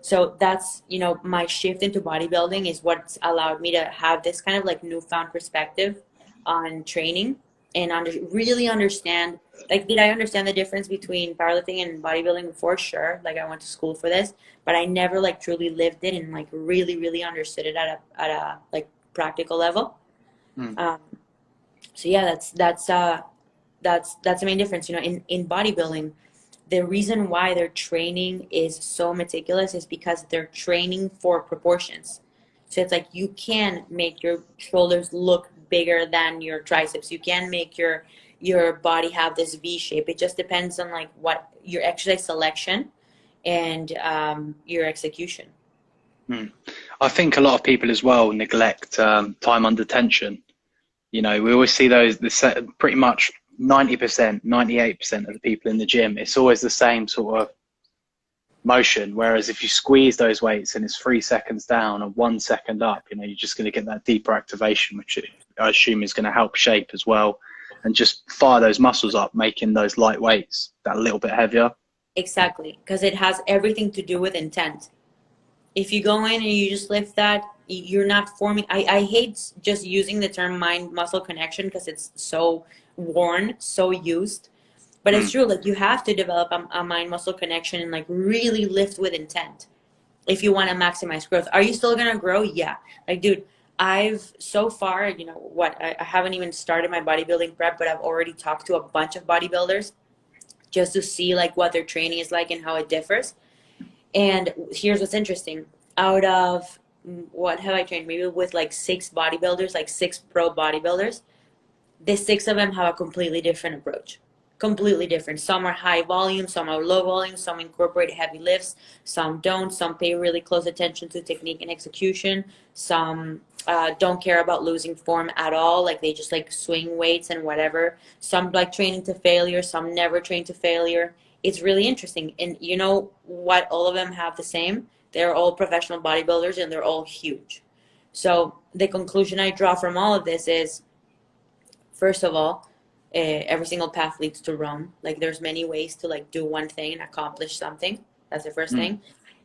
So that's, my shift into bodybuilding is what's allowed me to have this kind of like newfound perspective on training, and really understand, like, did I understand the difference between powerlifting and bodybuilding before? Sure. Like, I went to school for this, but I never like truly lived it and like really, really understood it at a like practical level. Mm. So yeah, that's the main difference, in bodybuilding. The reason why their training is so meticulous is because they're training for proportions. So it's like you can make your shoulders look bigger than your triceps. You can make your body have this V shape. It just depends on like what your exercise selection and your execution. Mm. I think a lot of people as well neglect time under tension. We always see pretty much 90%, 98% of the people in the gym, it's always the same sort of motion. Whereas if you squeeze those weights and it's 3 seconds down or 1 second up, you're just going to get that deeper activation, which I assume is going to help shape as well, and just fire those muscles up, making those light weights that little bit heavier. Exactly, because it has everything to do with intent. If you go in and you just lift that, you're not forming. I hate just using the term mind muscle connection because it's so worn, so used. But it's true, like you have to develop a mind muscle connection and like really lift with intent if you want to maximize growth. Are you still going to grow? Yeah. Like, dude, I've so far, I haven't even started my bodybuilding prep, but I've already talked to a bunch of bodybuilders just to see like what their training is like and how it differs. And here's what's interesting. Out of what have I trained? Maybe with like 6 bodybuilders, like 6 pro bodybuilders, the 6 of them have a completely different approach. Completely different. Some are high volume, some are low volume, some incorporate heavy lifts, some don't. Some pay really close attention to technique and execution. Some don't care about losing form at all. Like they just like swing weights and whatever. Some like training to failure, some never train to failure. It's really interesting. And you know what all of them have the same? They're all professional bodybuilders and they're all huge. So the conclusion I draw from all of this is, first of all, every single path leads to Rome. Like there's many ways to like do one thing and accomplish something. That's the first thing.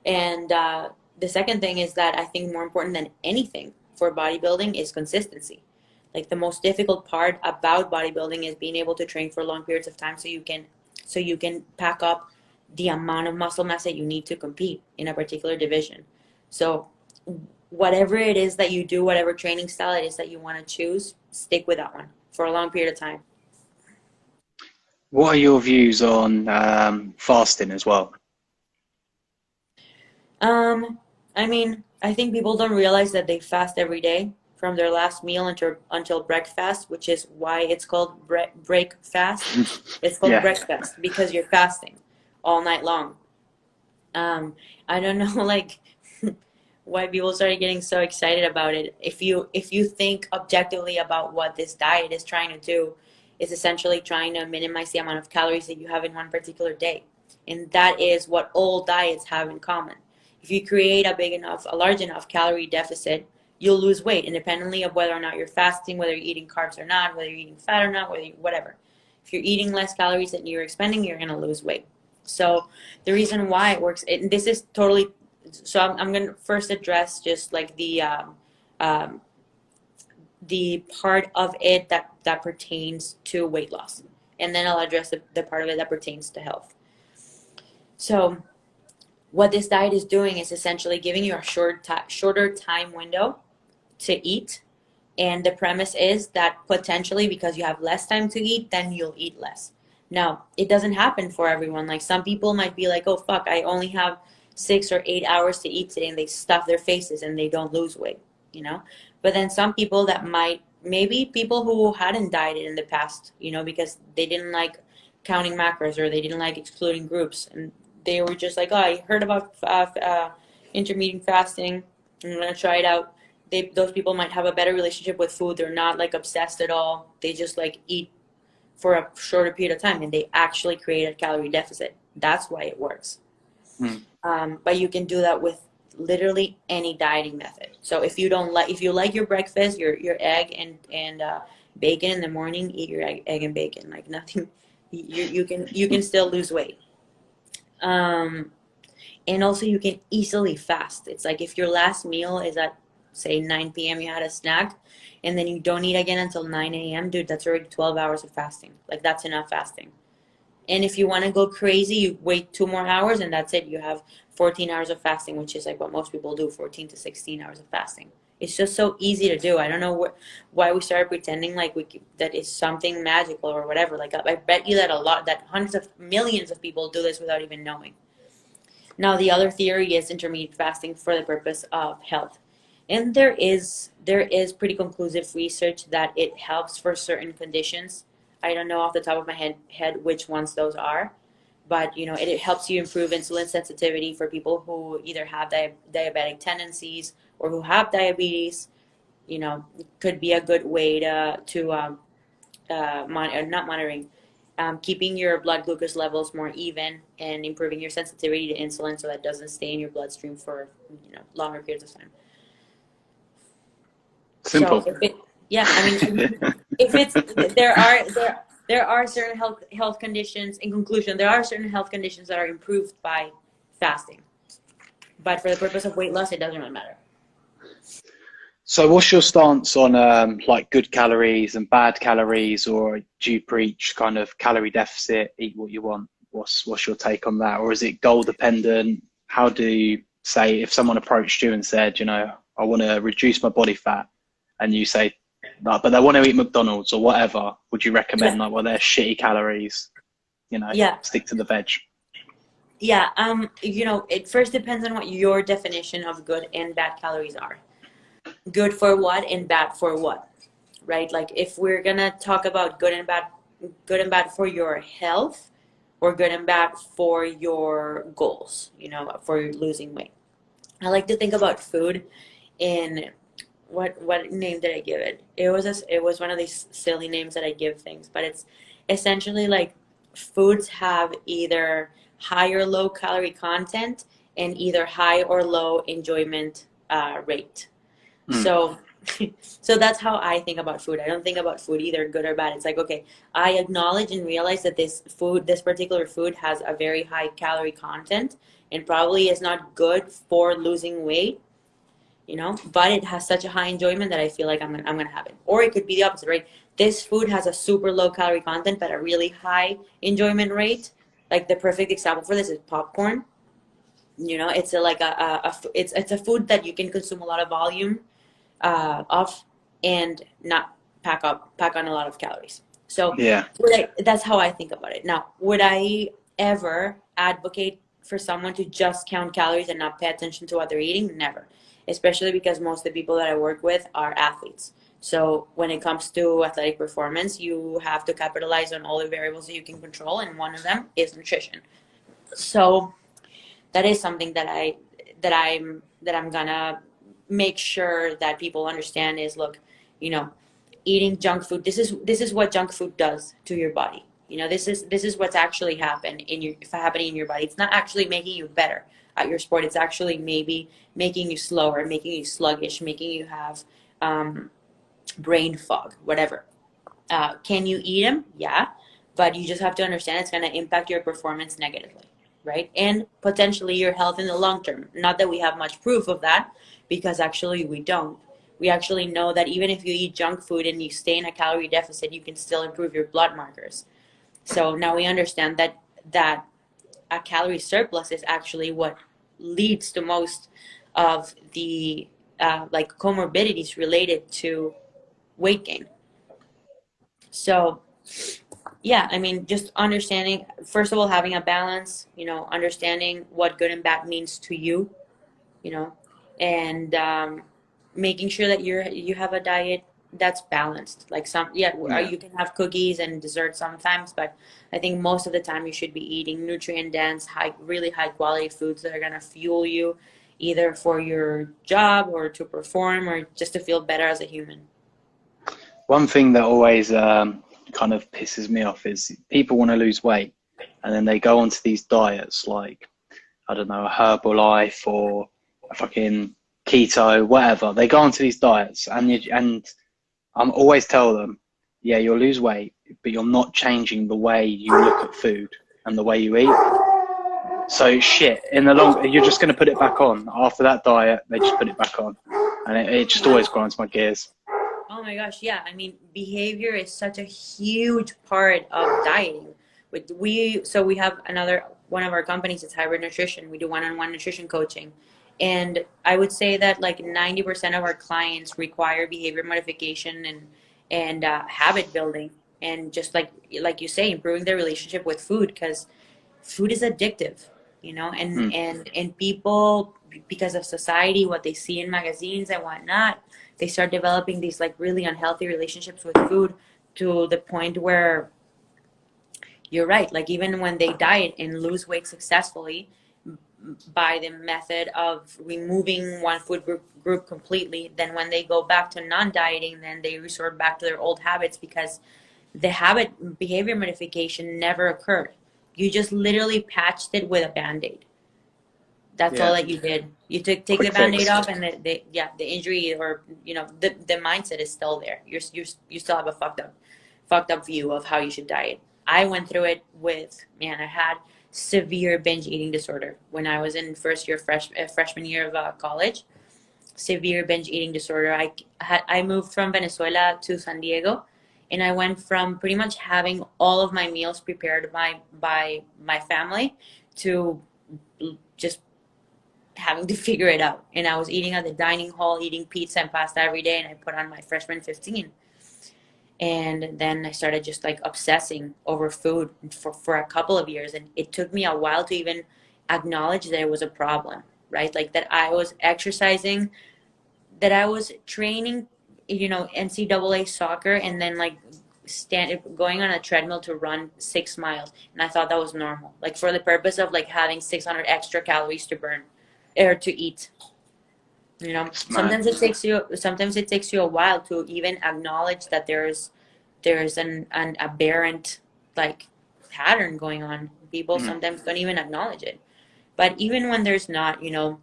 And the second thing is that I think more important than anything for bodybuilding is consistency. Like the most difficult part about bodybuilding is being able to train for long periods of time so you can pack up the amount of muscle mass that you need to compete in a particular division. So whatever it is that you do, whatever training style it is that you want to choose, stick with that one for a long period of time. What are your views on fasting as well? I mean, I think people don't realize that they fast every day from their last meal until breakfast, which is why it's called break fast. It's called Yeah. breakfast because you're fasting all night long. I don't know, like why people started getting so excited about it. If you think objectively about what this diet is trying to do, it's essentially trying to minimize the amount of calories that you have in one particular day, and that is what all diets have in common. If you create a large enough calorie deficit, you'll lose weight independently of whether or not you're fasting, whether you're eating carbs or not, whether you're eating fat or not, whatever. If you're eating less calories than you're expending, you're going to lose weight. So the reason why it works, this is totally, so I'm going to first address just like the part of it that pertains to weight loss. And then I'll address the part of it that pertains to health. So what this diet is doing is essentially giving you a shorter time window to eat. And the premise is that potentially because you have less time to eat, then you'll eat less. Now, it doesn't happen for everyone. Like some people might be like, oh, fuck, I only have 6 or 8 hours to eat today, and they stuff their faces and they don't lose weight, you know? But then some people that might, maybe people who hadn't dieted in the past, you know, because they didn't like counting macros or they didn't like excluding groups. And they were just like, oh, I heard about intermittent fasting. I'm going to try it out. Those people might have a better relationship with food. They're not like obsessed at all. They just like eat for a shorter period of time and they actually create a calorie deficit. That's why it works. But you can do that with literally any dieting method. So if you like your breakfast, your egg and bacon in the morning, eat your egg and bacon. Like nothing, you can still lose weight. And also you can easily fast. It's like if your last meal is at say 9 p.m. you had a snack and then you don't eat again until 9 a.m. dude, that's already 12 hours of fasting. Like that's enough fasting. And if you want to go crazy, you wait 2 more hours and that's it. You have 14 hours of fasting, which is like what most people do, 14 to 16 hours of fasting. It's just so easy to do. I don't know why we started pretending like that is something magical or whatever. Like I bet you that hundreds of millions of people do this without even knowing. Now, the other theory is intermittent fasting for the purpose of health. And there is pretty conclusive research that it helps for certain conditions. I don't know off the top of my head which ones those are, but you know it helps you improve insulin sensitivity for people who either have diabetic tendencies or who have diabetes. You know, it could be a good way not monitoring, keeping your blood glucose levels more even and improving your sensitivity to insulin so that it doesn't stay in your bloodstream for longer periods of time. Simple. So if it's there are certain health conditions. In conclusion, there are certain health conditions that are improved by fasting, but for the purpose of weight loss, it doesn't really matter. So what's your stance on like good calories and bad calories, or do you preach kind of calorie deficit, eat what you want? What's your take on that? Or is it goal dependent? How do you say if someone approached you and said, you know, I want to reduce my body fat, and you say, no, but they want to eat McDonald's or whatever, would you recommend like, well, they're shitty calories, you know, stick to the veg? Yeah, you know, it first depends on what your definition of good and bad calories are. Good for what and bad for what, right? Like if we're gonna talk about good and bad for your health, or good and bad for your goals, you know, for losing weight. I like to think about food in what name did I give it? It was one of these silly names that I give things, but it's essentially like foods have either high or low calorie content and either high or low enjoyment rate. So that's how I think about food. I don't think about food either good or bad. It's like, okay, I acknowledge and realize that this particular food has a very high calorie content and probably is not good for losing weight, you know, but it has such a high enjoyment that I feel like I'm gonna have it. Or it could be the opposite, right? This food has a super low calorie content but a really high enjoyment rate. Like the perfect example for this is popcorn. You know, it's it's a food that you can consume a lot of volume of and not pack on a lot of calories. So that's how I think about it. Now, would I ever advocate for someone to just count calories and not pay attention to what they're eating? Never. Especially because most of the people that I work with are athletes. So when it comes to athletic performance, you have to capitalize on all the variables that you can control, and one of them is nutrition. So that is something that I'm gonna make sure that people understand is, look, you know, eating junk food, this is what junk food does to your body. You know, this is what's actually happening in your body. It's not actually making you better at your sport. It's actually maybe making you slower, making you sluggish, making you have brain fog, whatever. Can you eat them? Yeah, but you just have to understand it's going to impact your performance negatively, right? And potentially your health in the long term. Not that we have much proof of that, because actually we don't. We actually know that even if you eat junk food and you stay in a calorie deficit, you can still improve your blood markers. So now we understand that a calorie surplus is actually what leads to most of the like comorbidities related to weight gain. So yeah, I mean, just understanding, first of all, having a balance, you know, understanding what good and bad means to you, you know, and making sure that you have a diet that's balanced. Like Yeah. you can have cookies and dessert sometimes, but I think most of the time you should be eating nutrient dense, really high quality foods that are gonna fuel you, either for your job or to perform or just to feel better as a human. One thing that always kind of pisses me off is people want to lose weight and then they go onto these diets like, I don't know, a Herbalife or a fucking keto, whatever. They go onto these diets and I'm always tell them, yeah, you'll lose weight, but you're not changing the way you look at food and the way you eat. So shit, in the long, you're just going to put it back on. After that diet, they just put it back on. And it just always grinds my gears. Oh my gosh, yeah. I mean, behavior is such a huge part of dieting. So we have another one of our companies. It's Hybrid Nutrition. We do one-on-one nutrition coaching, and I would say that like 90% of our clients require behavior modification and habit building, and just like you say, improving their relationship with food because food is addictive, you know, Hmm. and people, because of society, what they see in magazines and whatnot, they start developing these like really unhealthy relationships with food to the point where you're right, like even when they diet and lose weight successfully by the method of removing one food group completely, then when they go back to non-dieting, then they resort back to their old habits because the habit behavior modification never occurred. You just literally patched it with a band-aid. That's all Yeah. that you did. You take the Quick band-aid fix. off, and the injury, or you know, the mindset is still there. You still have a fucked up view of how you should diet. I went through it with, man, I had severe binge eating disorder when I was in first year freshman year of college. Severe binge eating disorder. I moved from Venezuela to San Diego, and I went from pretty much having all of my meals prepared by my family to just having to figure it out. And I was eating at the dining hall, eating pizza and pasta every day, and I put on my freshman 15. And then I started just like obsessing over food for a couple of years. And it took me a while to even acknowledge that it was a problem, right? Like that I was exercising, that I was training, you know, NCAA soccer, and then like going on a treadmill to run 6 miles. And I thought that was normal, like for the purpose of like having 600 extra calories to burn or to eat. You know, It's mad. sometimes it takes you a while to even acknowledge that there's an aberrant like pattern going on. People Hmm. sometimes don't even acknowledge it. But even when there's not, you know,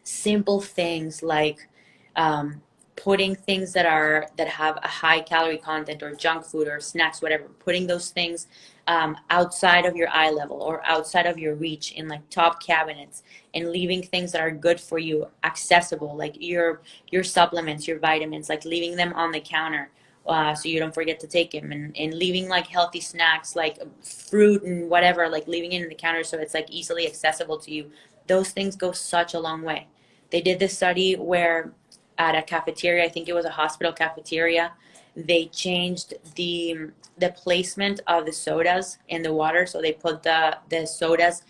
simple things like um, putting things that have a high calorie content or junk food or snacks, whatever, putting those things outside of your eye level or outside of your reach in like top cabinets, and leaving things that are good for you accessible, like your supplements, your vitamins, like leaving them on the counter. So you don't forget to take them, and leaving like healthy snacks like fruit and whatever, like leaving it in the counter so it's like easily accessible to you. Those things go such a long way. They did this study where at a cafeteria, I think it was a hospital cafeteria, they changed the placement of the sodas and the water. So they put the sodas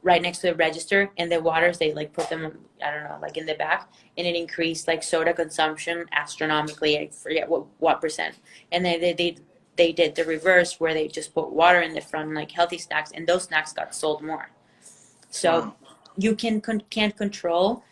right next to the register, and the waters they like put them, I don't know, like in the back, and it increased like soda consumption astronomically. I forget what percent. And then they did the reverse where they just put water in the front, like healthy snacks, and those snacks got sold more. So Wow. you can't control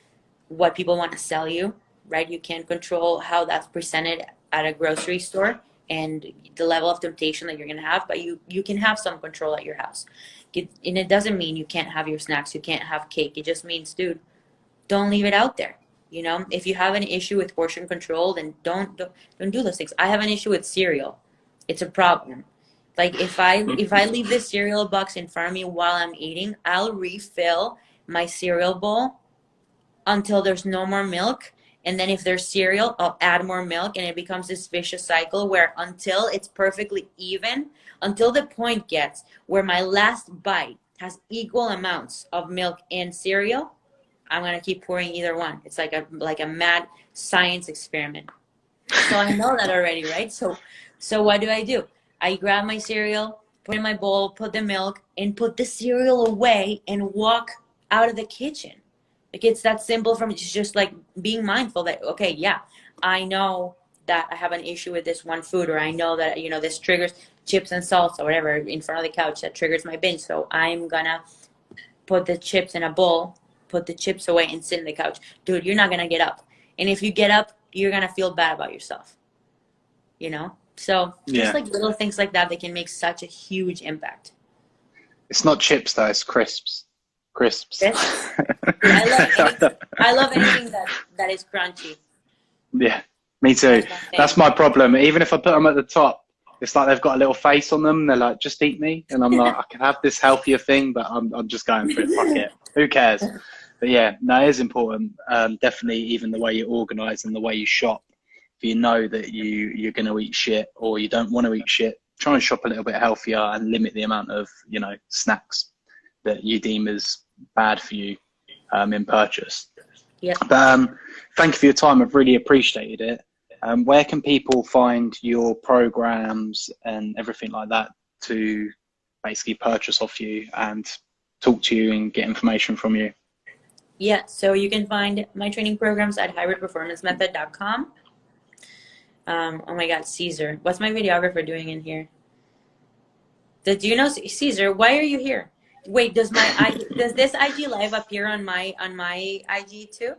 what people want to sell you, right? You can't control how that's presented at a grocery store and the level of temptation that you're going to have, but you can have some control at your house. And it doesn't mean you can't have your snacks, you can't have cake. It just means, dude, don't leave it out there. You know, if you have an issue with portion control, then don't do those things. I have an issue with cereal. It's a problem. Like if I leave this cereal box in front of me while I'm eating, I'll refill my cereal bowl until there's no more milk. And then if there's cereal, I'll add more milk, and it becomes this vicious cycle where until it's perfectly even, until the point gets where my last bite has equal amounts of milk and cereal, I'm gonna keep pouring either one. It's like a mad science experiment. So I know that already, right? So what do? I grab my cereal, put it in my bowl, put the milk, and put the cereal away and walk out of the kitchen. Like, it's that simple for me. It's just like being mindful that, okay, yeah, I know that I have an issue with this one food, or I know that, this triggers chips and salsa or whatever in front of the couch that triggers my binge. So I'm gonna put the chips in a bowl, put the chips away, and sit in the couch. Dude, you're not gonna get up. And if you get up, you're gonna feel bad about yourself. So just Yeah. like little things like that can make such a huge impact. It's not chips though, it's crisps. Crisps. Crisps. Dude, I love anything that is crunchy. Yeah, me too. That's my thing. That's my problem. Even if I put them at the top, it's like they've got a little face on them. They're like, just eat me. And I'm like, I can have this healthier thing, but I'm just going for it. Fuck it. Who cares? But yeah, no, it is important. Definitely even the way you organise and the way you shop. If you know that you're going to eat shit or you don't want to eat shit, try and shop a little bit healthier and limit the amount of, snacks that you deem as bad for you in purchase. Yeah. But thank you for your time. I've really appreciated it. Where can people find your programs and everything like that to basically purchase off you and talk to you and get information from you? Yeah, so you can find my training programs at hybridperformancemethod.com. Oh my God, Caesar. What's my videographer doing in here? Do you know, Caesar, why are you here? Wait, does this IG live appear on my IG too?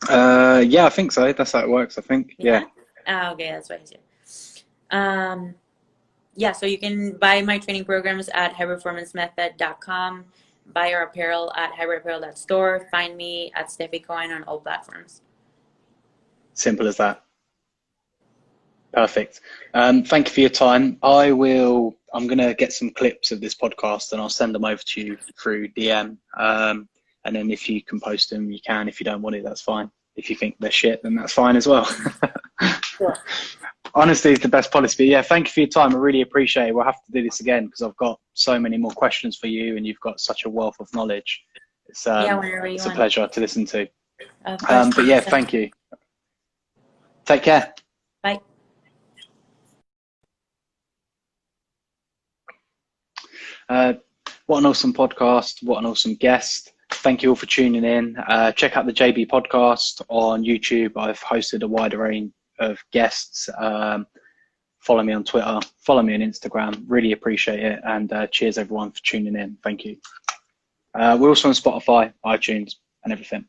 Yeah, I think so. That's how it works, I think. Yeah. Okay, that's why he's here. Yeah, so you can buy my training programs at hybridperformancemethod.com, buy our apparel at hybridapparel.store, find me at Stefi Cohen on all platforms. Simple as that. Perfect. Thank you for your time. I'm going to get some clips of this podcast and I'll send them over to you through DM. And then if you can post them, you can. If you don't want it, that's fine. If you think they're shit, then that's fine as well. Sure. Honesty is the best policy. But yeah, thank you for your time. I really appreciate it. We'll have to do this again because I've got so many more questions for you and you've got such a wealth of knowledge. It's a pleasure to listen to. But yeah, thank you. Take care. Bye. What an awesome podcast. What an awesome guest. Thank you all for tuning in. Check out the JB podcast on YouTube. I've hosted a wider range of guests. Follow me on Twitter. Follow me on Instagram. Really appreciate it. And cheers everyone for tuning in. Thank you. We're also on Spotify, iTunes and everything.